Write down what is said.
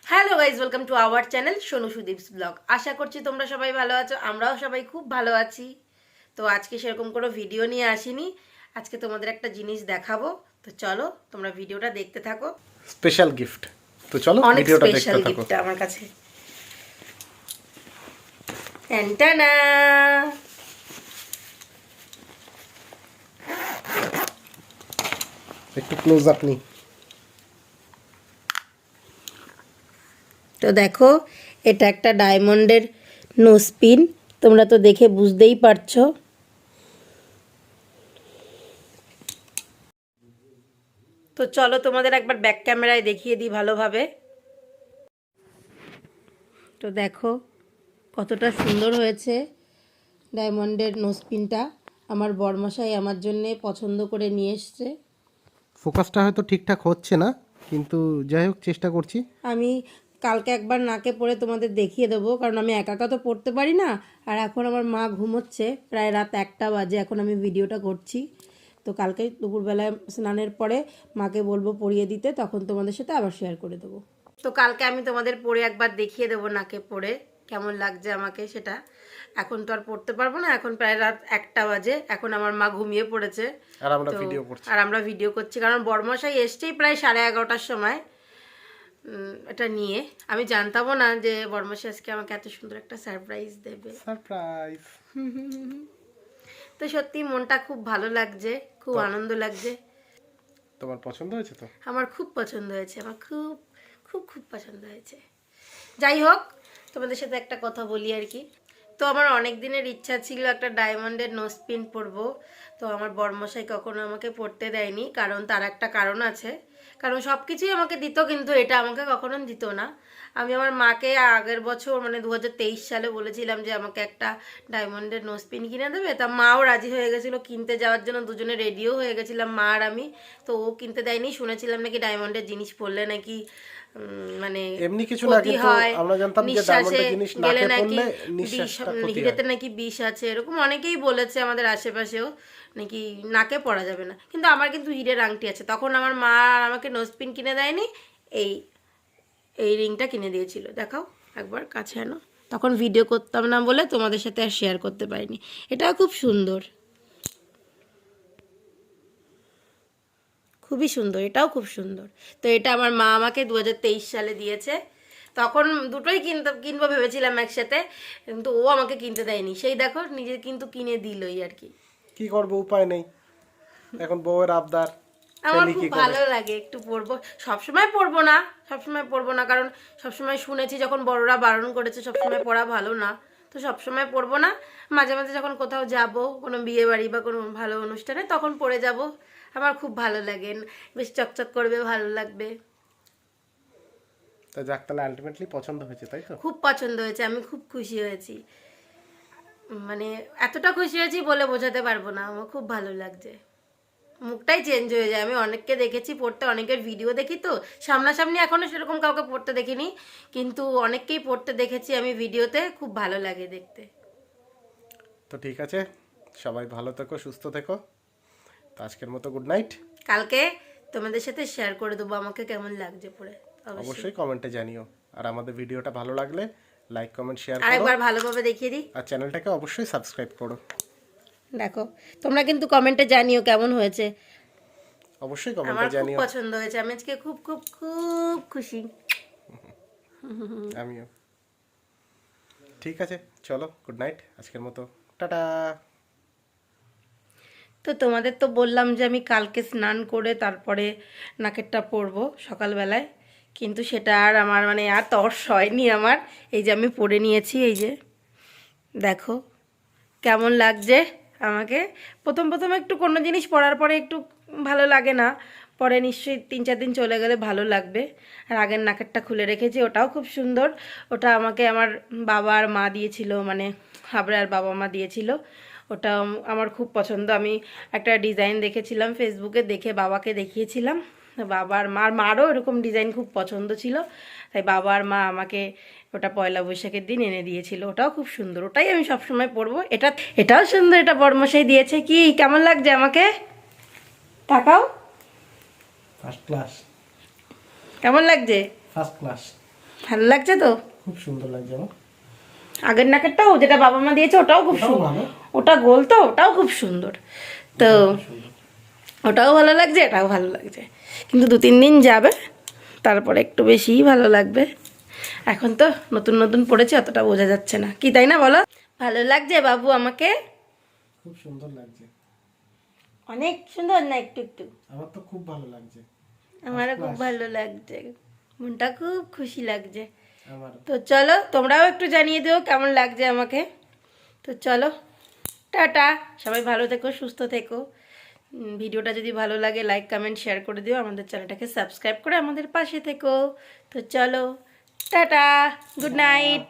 Hello guys, welcome to our channel Sonu Sudip's blog. আশা করছি তোমরা সবাই ভালো আছো, আমরাও সবাই খুব ভালো আছি। তো আজকে সেরকম কোনো ভিডিও নিয়ে আসিনি, আজকে তোমাদের একটা জিনিস দেখাবো। তো চলো তোমরা ভিডিওটা দেখতে থাকো। Special gift. তো চলো অনেক ভিডিওটা স্পেশাল দেখতে থাকো। গিফট আমার কাছে। ট্যান্টানা, একটু ক্লোজ আপনি। তো দেখো এটা একটা ডায়মন্ডের নোজপিন, তোমরা তো দেখে বুঝতেই পারছো। তো চলো তোমাদের একবার ব্যাক ক্যামেরায় দেখিয়ে দিই ভালোভাবে। তো দেখো কতটা সুন্দর হয়েছে ডায়মন্ডের নোজপিনটা। আমার বরমশাই আমার জন্যে পছন্দ করে নিয়ে এসছে। ফোকাসটা হয়তো ঠিকঠাক হচ্ছে না, কিন্তু যাই হোক চেষ্টা করছি। আমি কালকে একবার নাকে পরে তোমাদের দেখিয়ে দেবো, কারণ আমি একা একা তো পড়তে পারি না। আর এখন আমার মা ঘুমোচ্ছে, প্রায় রাত 1টা বাজে এখন আমি ভিডিওটা করছি। তো কালকে দুপুরবেলায় স্নানের পরে মাকে বলবো পরিয়ে দিতে, তখন তোমাদের সাথে আবার শেয়ার করে দেবো। তো কালকে আমি তোমাদের পরে একবার দেখিয়ে দেবো নাকে পরে কেমন লাগছে আমাকে সেটা। এখন তো আর পড়তে পারবো না, এখন প্রায় রাত 1টা বাজে, এখন আমার মা ঘুমিয়ে পড়েছে আর আমরা তো ভিডিও করছি। আর আমরা ভিডিও করছি, কারণ বরমশাই এসছেই প্রায় 11:30টার সময়। এটা নিয়ে আমি জানতামও না যে বরমশাই আজকে আমাকে এত সুন্দর একটা সারপ্রাইজ দেবে। সারপ্রাইজ। তো সত্যি মনটা খুব ভালো লাগছে, খুব আনন্দ লাগছে। তোমার পছন্দ হয়েছে তো? আমার খুব পছন্দ হয়েছে, আমার খুব খুব খুব পছন্দ হয়েছে। যাই হোক, তোমাদের সাথে একটা কথা বলি আর কি। তো আমার অনেক দিনের ইচ্ছা ছিল একটা ডায়মন্ডের নোজপিন পরবো। তো আমার বরমশাই কখনো আমাকে পরতে দেয়নি, কারণ তার একটা কারণ আছে। কারণ সব কিছুই আমাকে দিত, কিন্তু এটা আমাকে কখনো দিত না। আমি আমার মাকে আগের বছর মানে 2023 সালে বলেছিলাম যে আমাকে একটা ডায়মন্ডের নোজপিন কিনে দেবে। তা মাও রাজি হয়ে গেছিলো কিনতে যাওয়ার জন্য, দুজনে রেডিও হয়ে গেছিলাম মা আর আমি। তো ও কিনতে দেয়নি, শুনেছিলাম নাকি ডায়মন্ডের জিনিস পরলে নাকি মানে এমনি কিছু না, কিন্তু আমরা জানতাম যে ডায়মন্ডের জিনিস নাকে পড়লে নিঃশ্বাসটা ক্ষতি হয়। হিরেতে নাকি বিষ আছে, এরকম অনেকেই বলেছে আমাদের আশেপাশেও নাকি নাকে পড়া যাবে না। কিন্তু আমার কিন্তু হিরের আংটি আছে, তখন আমার মা আর আমাকে নোজপিন কিনে দেয়নি, এই এই রিংটা কিনে দিয়েছিল। দেখাও একবার কাছে আনো, তখন ভিডিও করতাম না বলে তোমাদের সাথে আর শেয়ার করতে পারিনি। এটাও খুব সুন্দর, খুবই সুন্দর, এটাও খুব সুন্দর। তো এটা আমার মা আমাকে 2023 সালে দিয়েছে। তখন দুটোই কিনবো ভেবেছিলাম একসাথে, কিন্তু ও আমাকে কিনতে দেয়নি। সেই দেখো নিজে কিন্তু কিনে দিলই আর কি। কি করবো, উপায় নেই, এখন বউয়ের আবদার। আমার খুব ভালো লাগে, একটু পরবো। সবসময় পরবো না, কারণ সবসময় শুনেছি যখন বড়রা বারণ করেছে সবসময় পরা ভালো না, তো সবসময় পরবো না। মাঝে মাঝে যখন কোথাও যাব, কোনো বিয়ে বাড়ি বা কোনো ভালো অনুষ্ঠানে, তখন পরে যাব। আমার খুব ভালো লাগে, বেশ চকচক করবে, ভালো লাগবে। তা যাক, তাহলে আলটিমেটলি পছন্দ হয়েছে, তাই তো? খুব পছন্দ হয়েছে, আমি খুব খুশি হয়েছি। মানে এতটা খুশি হয়েছি বলে বোঝাতে পারবো না, আমার খুব ভালো লাগছে। মুখটাই চেঞ্জ হয়ে যায়। আমি অনেককে দেখেছি পড়তে, অনেকের ভিডিও দেখি, তো সামনাসামনি এখনো সেরকম কাউকে পড়তে দেখিনি, কিন্তু অনেককেই পড়তে দেখেছি আমি ভিডিওতে, খুব ভালো লাগে দেখতে। তো ঠিক আছে, সবাই ভালো থেকো, সুস্থ থেকো। তো আজকের মতো গুড নাইট। কালকে তোমাদের সাথে শেয়ার করে দেবো আমাকে কেমন লাগছে পড়ে, অবশ্যই কমেন্টে জানিও। আর আমাদের ভিডিওটা ভালো লাগলে লাইক, কমেন্ট, শেয়ার করো। আরেকবার ভালোভাবে দেখিয়ে দিই। আর চ্যানেলটাকে অবশ্যই সাবস্ক্রাইব করো। দেখো তোমরা কিন্তু কমেন্টে জানিও কেমন হয়েছে। অবশ্যই আমার কমেন্টে খুব জানিও। পছন্দ হয়েছে, আমি আজকে খুব খুব খুব খুশি। আমিও। ঠিক আছে, চলো গুড নাইট আজকের মতো, টাটা। তো তোমাদের তো বললাম যে আমি কালকে স্নান করে তারপরে নাকেরটা পরবো সকালবেলায়, কিন্তু সেটা আর আমার মানে আর তর্স হয়নি আমার। এই যে আমি পরে নিয়েছি, এই যে দেখো কেমন লাগছে আমাকে। প্রথম প্রথম একটু কোনো জিনিস পরার পরে একটু ভালো লাগে না, পরে নিশ্চয়ই 3-4 দিন চলে গেলে ভালো লাগবে। আর আগের নাকেরটা খুলে রেখেছি, ওটাও খুব সুন্দর। ওটা আমাকে আমার বাবা আর মা দিয়েছিল, মানে হাবড়ার বাবা মা দিয়েছিল। ওটা আমার খুব পছন্দ। আমি একটা ডিজাইন দেখেছিলাম ফেসবুকে, দেখে বাবাকে দেখিয়েছিলাম। বাবার মারও এরকম ডিজাইন খুব পছন্দ ছিল, তাই বাবা আর মা আমাকে ওটা পয়লা বৈশাখের দিন এনে দিয়েছিল। ওটাও খুব সুন্দর, ওটাই আমি সবসময় পরবো। এটাও সুন্দর, এটা বড়মশাই দিয়েছে। কি কেমন লাগছে আমাকে তাকাও, ফার্স্ট ক্লাস। কেমন লাগছে? First class. ভালো লাগছে তো? খুব সুন্দর লাগছে আমার। আগের নাকেরটাও যেটা বাবা মা দিয়েছে ওটাও খুব ওটাও সুন্দর, ভালো। ওটা গোল তো ওটাও খুব সুন্দর। তো ওটাও ভালো লাগছে, এটাও ভালো লাগছে, কিন্তু 2-3 দিন যাবে তারপরে একটু বেশিই ভালো লাগবে। এখন তো নতুন নতুন পড়েছে, অতটা বোঝা যাচ্ছে না, কি তাই না বলো? ভালো লাগছে বাবু আমাকে? খুব সুন্দর লাগছে। অনেক সুন্দর না একটু একটু? আমার তো খুব ভালো লাগছে। আমারও খুব ভালো লাগছে, মনটা খুব খুশি লাগছে। আমার তো চলো তোমরাও একটু জানিয়ে দিও কেমন লাগছে আমাকে। তো চলো টাটা, সবাই ভালো থেকো, সুস্থ থেকো। ভিডিওটা যদি ভালো লাগে লাইক কমেন্ট শেয়ার করে দিও, আমাদের চ্যানেলটাকে সাবস্ক্রাইব করে আমাদের পাশে থেকো। তো চলো টাটা, গুড নাইট।